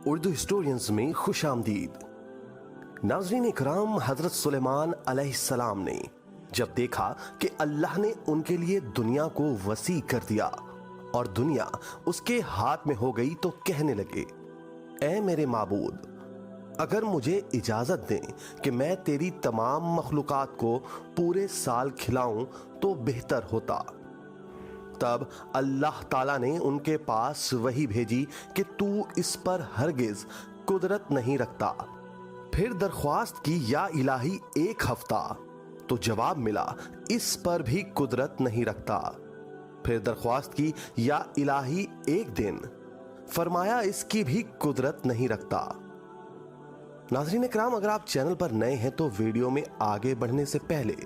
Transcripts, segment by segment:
Urdu historians में खुश आमदीद। नाज़रीन इकराम, हजरत सुलेमान अलैहिस्सलाम ने जब देखा कि अल्लाह ने उनके लिए दुनिया को वसी कर दिया और दुनिया उसके हाथ में हो गई तो कहने लगे, ऐ मेरे माबूद, अगर मुझे इजाजत दें कि मैं तेरी तमाम मखलूकात को पूरे साल खिलाऊं तो बेहतर होता। तब अल्लाह ताला ने उनके पास वही भेजी कि तू इस पर हरगिज कुदरत नहीं रखता। फिर दरख्वास्त की या इलाही एक हफ्ता, तो जवाब मिला इस पर भी कुदरत नहीं रखता। फिर दरख्वास्त की या इलाही एक दिन, फरमाया इसकी भी कुदरत नहीं रखता। नाज़रीन इकराम, अगर आप चैनल पर नए हैं तो वीडियो में आगे बढ़ने से पहले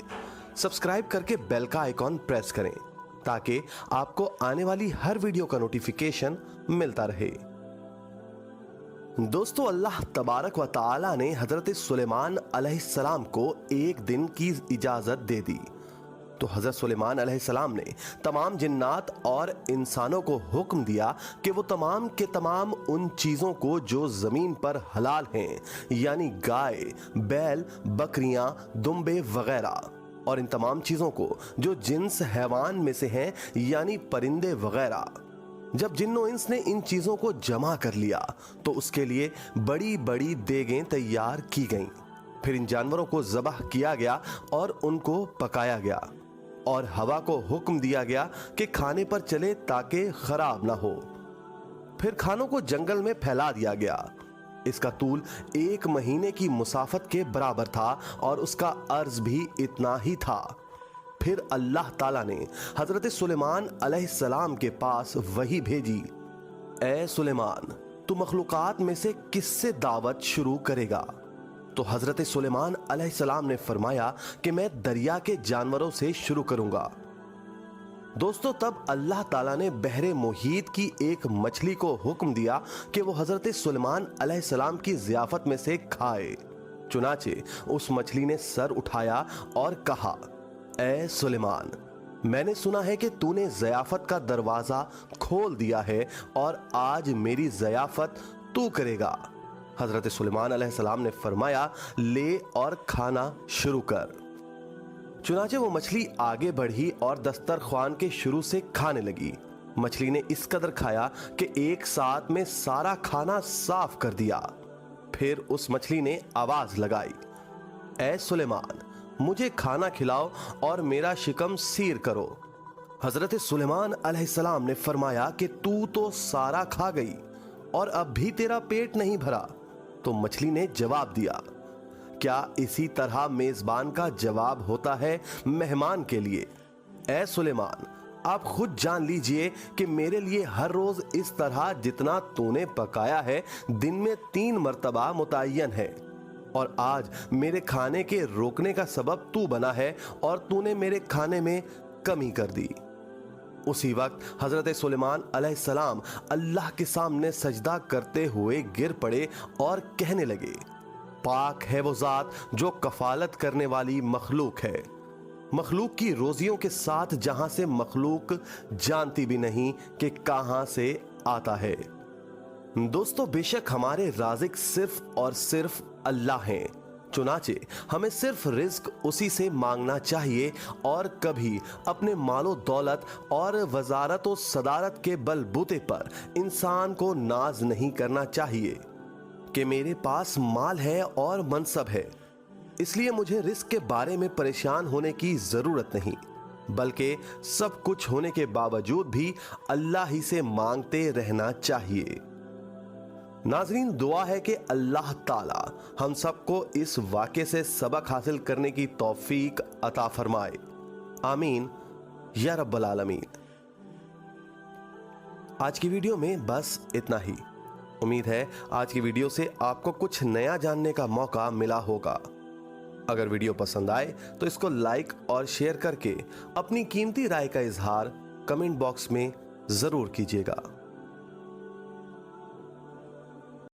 सब्सक्राइब करके बेल का आइकॉन प्रेस करें ताकि आपको आने वाली हर वीडियो का नोटिफिकेशन मिलता रहे। दोस्तों, अल्लाह तबारक व तआला ने हजरत सुलेमान अलैहिस्सलाम को एक दिन की इजाजत दे दी तो हजरत सुलेमान अलैहिस्सलाम ने तमाम जिन्नात और इंसानों को हुक्म दिया कि वो तमाम के तमाम उन चीजों को जो जमीन पर हलाल हैं, यानी गाय, बैल, बकरियां, दुम्बे वगैरह, और इन तमाम चीजों को जो जिन्स हैवान में से हैं, यानी परिंदे वगैरह। जब जिन्नो इंस ने इन चीजों को जमा कर लिया तो उसके लिए बड़ी बड़ी देगें तैयार की गईं। फिर इन जानवरों को ज़बह किया गया और उनको पकाया गया और हवा को हुक्म दिया गया कि खाने पर चले ताकि खराब ना हो। फिर खानों को जंगल में फैला दिया गया। इसका तूल 1 महीने की मुसाफत के बराबर था और उसका अर्ज भी इतना ही था। फिर अल्लाह ताला ने हजरत सुलेमान अलैहिस्सलाम के पास वही भेजी, ए सुलेमान, तू मखलूकात में से किससे दावत शुरू करेगा? तो हजरत सुलेमान अलैहिस्सलाम ने फरमाया कि मैं दरिया के जानवरों से शुरू करूंगा। दोस्तों, तब अल्लाह ताला ने बहरे मुहीत की एक मछली को हुक्म दिया कि वो हजरत सुलेमान अलैहिस्सलाम की ज़ियाफत में से खाए। चुनाचे उस मछली ने सर उठाया और कहा, ऐ सुलेमान, मैंने सुना है कि तूने ज़ियाफत का दरवाजा खोल दिया है और आज मेरी ज़ियाफत तू करेगा। हजरत सुलेमान अलैहिस्सलाम ने फरमाया, ले और खाना शुरू कर। चुनाचे वो मछली आगे बढ़ी और दस्तरख्वान के शुरू से खाने लगी। मछली ने इस कदर खाया कि एक साथ में सारा खाना साफ कर दिया। फिर उस मछली ने आवाज लगाई, ऐ सुलेमान, मुझे खाना खिलाओ और मेरा शिकम सीर करो। हजरत सुलेमान अलैहिस्सलाम ने फरमाया कि तू तो सारा खा गई और अब भी तेरा पेट नहीं भरा। तो मछली ने जवाब दिया, क्या इसी तरह मेजबान का जवाब होता है मेहमान के लिए? ऐ सुलेमान, आप खुद जान लीजिए कि मेरे लिए हर रोज इस तरह जितना तूने पकाया है दिन में 3 मर्तबा मुतय्यन है, और आज मेरे खाने के रोकने का सबब तू बना है और तूने मेरे खाने में कमी कर दी। उसी वक्त हजरत सुलेमान अलैहिस्सलाम अल्लाह के सामने सजदा करते हुए गिर पड़े और कहने लगे, पाक है वो ज़ात जो कफालत करने वाली मखलूक है, मखलूक की रोजियों के साथ जहां से मखलूक जानती भी नहीं कि कहां से आता है। दोस्तों, बेशक हमारे राज़िक सिर्फ और सिर्फ अल्लाह हैं। चुनाचे हमें सिर्फ रिज्क उसी से मांगना चाहिए और कभी अपने मालो दौलत और वजारत और सदारत के बलबूते पर इंसान को नाज नहीं करना चाहिए कि मेरे पास माल है और मनसब है, इसलिए मुझे रिस्क के बारे में परेशान होने की जरूरत नहीं, बल्कि सब कुछ होने के बावजूद भी अल्लाह ही से मांगते रहना चाहिए। नाजरीन, दुआ है कि अल्लाह ताला हम सबको इस वाक़े से सबक हासिल करने की तौफीक अता फरमाए। आमीन या रब्बल आलमीन। आज की वीडियो में बस इतना ही। उम्मीद है आज की वीडियो से आपको कुछ नया जानने का मौका मिला होगा। अगर वीडियो पसंद आए तो इसको लाइक और शेयर करके अपनी कीमती राय का इजहार कमेंट बॉक्स में जरूर कीजिएगा।